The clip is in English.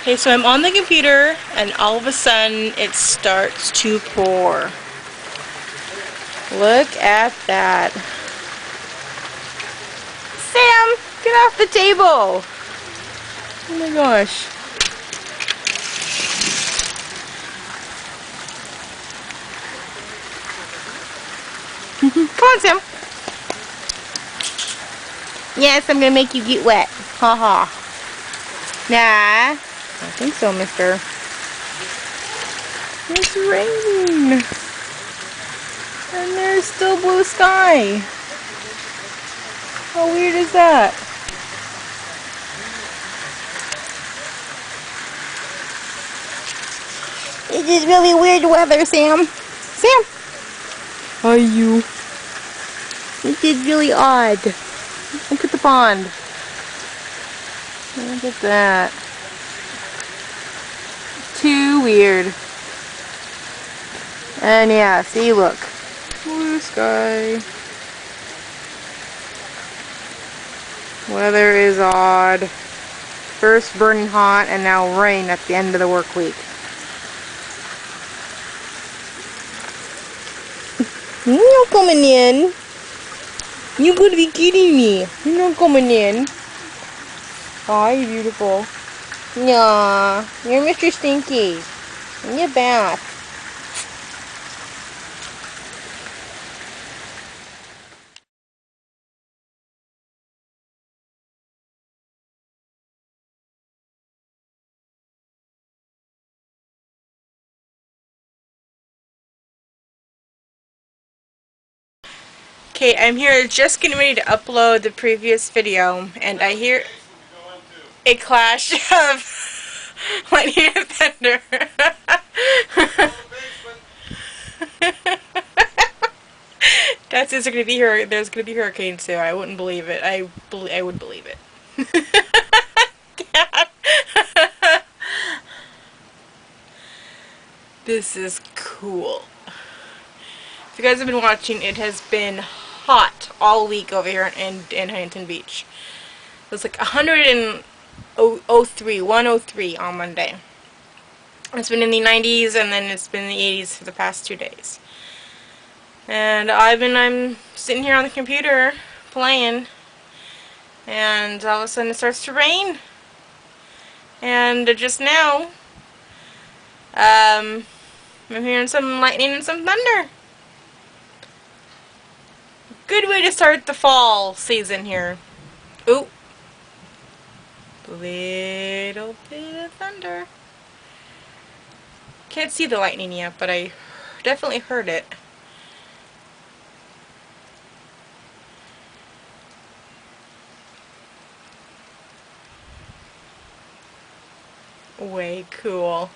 Okay, so I'm on the computer, and all of a sudden, it starts to pour. Look at that. Sam, get off the table! Oh my gosh. Come on, Sam. Yes, I'm gonna make you get wet. Haha. Nah. I think so, mister. It's raining. And there's still blue sky. How weird is that? It is really weird weather, Sam. Sam! Are you? It is really odd. Look at the pond. Look at that. Too weird. And yeah, see, look. Blue sky. Weather is odd. First burning hot and now rain at the end of the work week. You're not coming in. You're going to be kidding me. You're not coming in. Aw, you're beautiful. Nah, you're Mr. Stinky. In your bath. Okay, I'm here just getting ready to upload the previous video, and I hear a clash of lightning and thunder. That's just gonna be here. There's gonna be hurricanes too. I wouldn't believe it. I would believe it. This is cool. If you guys have been watching, it has been hot all week over here in Huntington Beach. It was like 103 on Monday. It's been in the 90s, and then it's been in the 80s for the past 2 days. And I'm sitting here on the computer playing, and all of a sudden it starts to rain. And just now, I'm hearing some lightning and some thunder. Good way to start the fall season here. Ooh. Little bit of thunder. Can't see the lightning yet, but I definitely heard it. Way cool.